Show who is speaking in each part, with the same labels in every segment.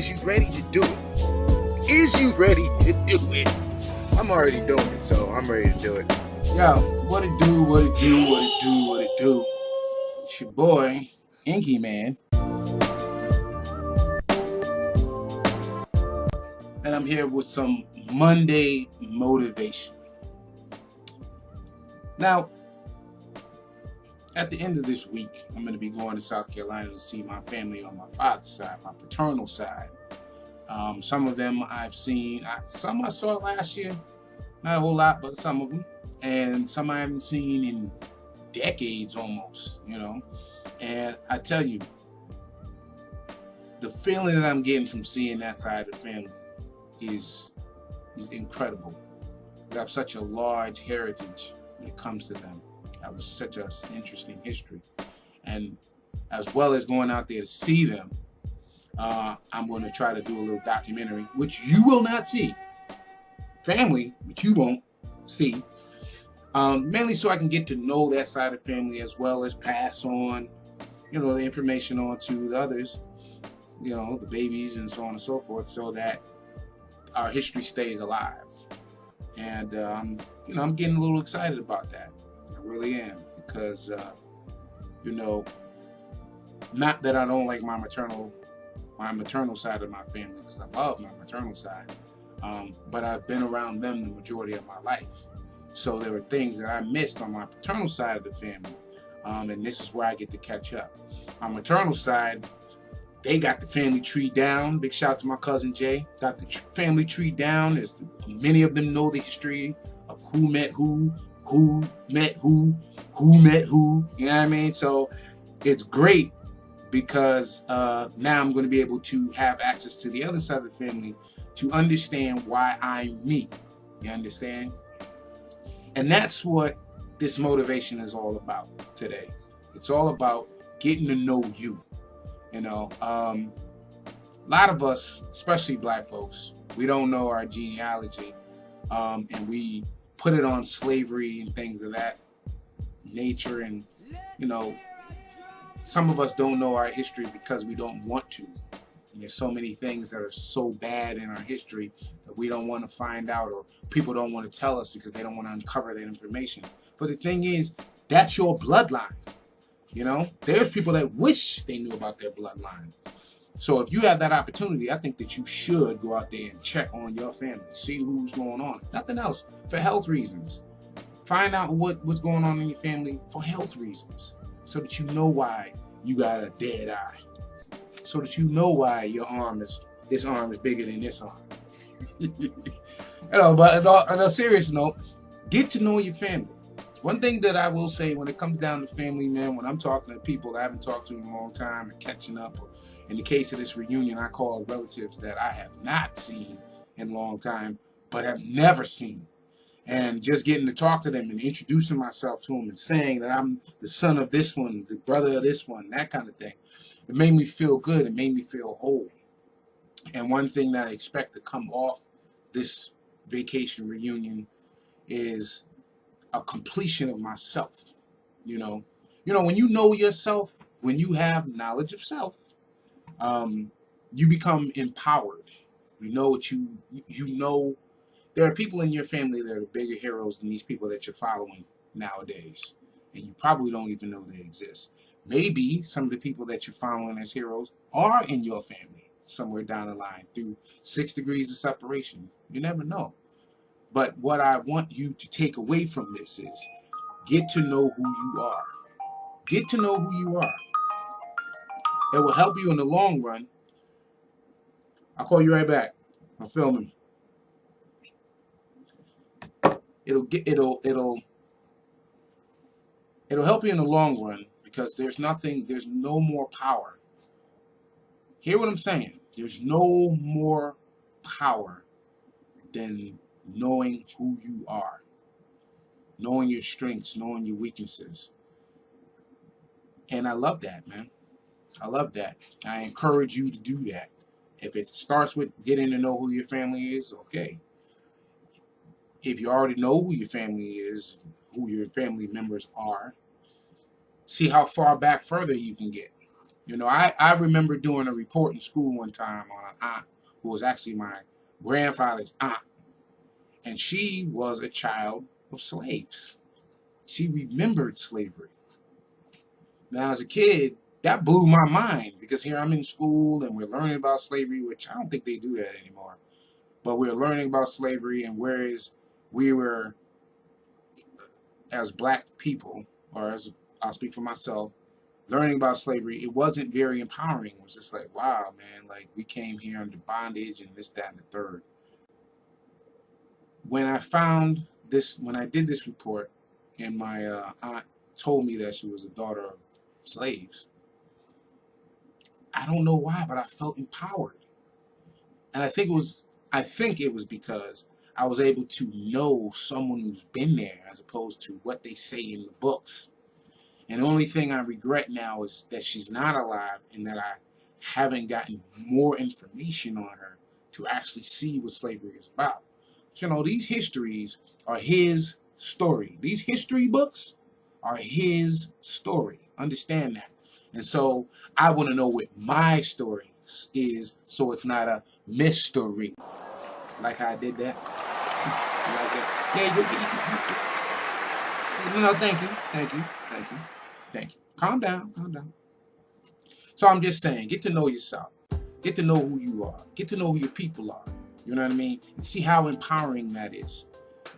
Speaker 1: Is you ready to do it? Is you ready to do it? I'm already doing it, so I'm ready to do it.
Speaker 2: Yo, what it do, what it do, what it do, what it do. It's your boy, InkyMann. And I'm here with some Monday motivation. Now, at the end of this week, I'm going to be going to South Carolina to see my family on my father's side, my paternal side. Some of them I've seen, some I saw last year, not a whole lot, but some of them. And some I haven't seen in decades almost, And I tell you, the feeling that I'm getting from seeing that side of the family is incredible. We have such a large heritage when it comes to them. That was such an interesting history. And as well as going out there to see them, I'm going to try to do a little documentary, which you will not see. Family, which you won't see. Mainly so I can get to know that side of the family as well as pass on, the information on to the others, the babies and so on and so forth, so that our history stays alive. And, I'm getting a little excited about that. I really am, because, not that I don't like my maternal side of my family, because I love my maternal side, but I've been around them the majority of my life. So there were things that I missed on my paternal side of the family, and this is where I get to catch up. On my maternal side, they got the family tree down. Big shout out to my cousin Jay. Got the family tree down. Many of them know the history of who met who met who met who. You know what I mean? So it's great because now I'm going to be able to have access to the other side of the family to understand why I'm me. You understand? And that's what this motivation is all about today. It's all about getting to know you. A lot of us, especially black folks, we don't know our genealogy, and we put it on slavery and things of that nature. And, some of us don't know our history because we don't want to. And there's so many things that are so bad in our history that we don't want to find out, or people don't want to tell us because they don't want to uncover that information. But the thing is, that's your bloodline. There's people that wish they knew about their bloodline. So if you have that opportunity, I think that you should go out there and check on your family, see who's going on. Nothing else, for health reasons. Find out what's going on in your family for health reasons, so that you know why you got a dead eye, so that you know why this arm is bigger than this arm. But on a serious note, get to know your family. One thing that I will say when it comes down to family, man, when I'm talking to people that I haven't talked to in a long time and catching up, or in the case of this reunion, I call relatives that I have not seen in a long time, but have never seen. And just getting to talk to them and introducing myself to them and saying that I'm the son of this one, the brother of this one, that kind of thing. It made me feel good. It made me feel whole. And one thing that I expect to come off this vacation reunion is a completion of myself. When you know yourself, when you have knowledge of self, you become empowered. You know what you know. There are people in your family that are bigger heroes than these people that you're following nowadays, and you probably don't even know they exist. Maybe some of the people that you're following as heroes are in your family somewhere down the line through 6 degrees of separation. You never know. But what I want you to take away from this is get to know who you are. Get to know who you are. It will help you in the long run. I'll call you right back. I'm filming. It'll help you in the long run, because there's no more power. Hear what I'm saying? There's no more power than knowing who you are, knowing your strengths, knowing your weaknesses. And I love that, man. I love that. I encourage you to do that. If it starts with getting to know who your family is, okay. If you already know who your family is, who your family members are, see how far back further you can get. You know, I remember doing a report in school one time on an aunt who was actually my grandfather's aunt. And she was a child of slaves. She remembered slavery. Now, as a kid, that blew my mind because here I'm in school and we're learning about slavery, which I don't think they do that anymore. But we're learning about slavery, and whereas we were, as black people, or as I'll speak for myself, learning about slavery, it wasn't very empowering. It was just like, wow, man, like we came here under bondage and this, that, and the third. When I did this report, and my aunt told me that she was a daughter of slaves, I don't know why, but I felt empowered. And I think it was because I was able to know someone who's been there as opposed to what they say in the books. And the only thing I regret now is that she's not alive and that I haven't gotten more information on her to actually see what slavery is about. You know, these histories are his story. These history books are his story. Understand that. And so I want to know what my story is, so it's not a mystery. Like how I did that. Like that. Yeah, no, thank you. Calm down. So I'm just saying, get to know yourself. Get to know who you are. Get to know who your people are. You know what I mean? And see how empowering that is.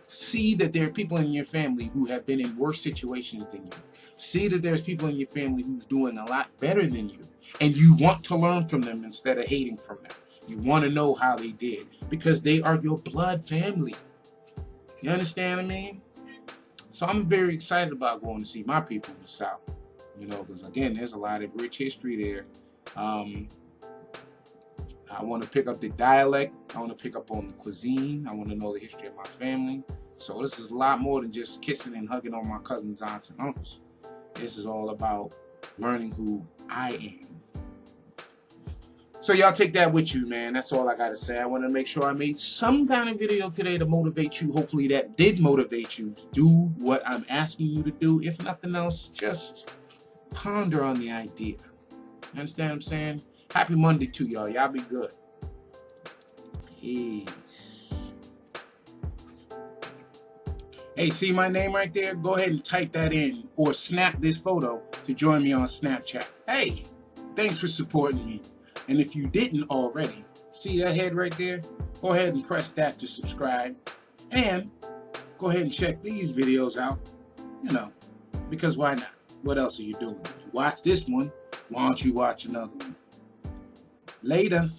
Speaker 2: See that there are people in your family who have been in worse situations than you. See that there's people in your family who's doing a lot better than you. And you want to learn from them instead of hating from them. You want to know how they did because they are your blood family. You understand what I mean? So I'm very excited about going to see my people in the South. You know, because again, there's a lot of rich history there. I want to pick up the dialect. I want to pick up on the cuisine. I want to know the history of my family. So this is a lot more than just kissing and hugging on my cousins, aunts, and uncles. This is all about learning who I am. So y'all take that with you, man. That's all I got to say. I want to make sure I made some kind of video today to motivate you. Hopefully that did motivate you to do what I'm asking you to do. If nothing else, just ponder on the idea. You understand what I'm saying? Happy Monday to y'all. Y'all be good. Peace. Hey, see my name right there? Go ahead and type that in or snap this photo to join me on Snapchat. Hey, thanks for supporting me. And if you didn't already, see that head right there? Go ahead and press that to subscribe. And go ahead and check these videos out. You know, because why not? What else are you doing? You watch this one, why don't you watch another one? Later.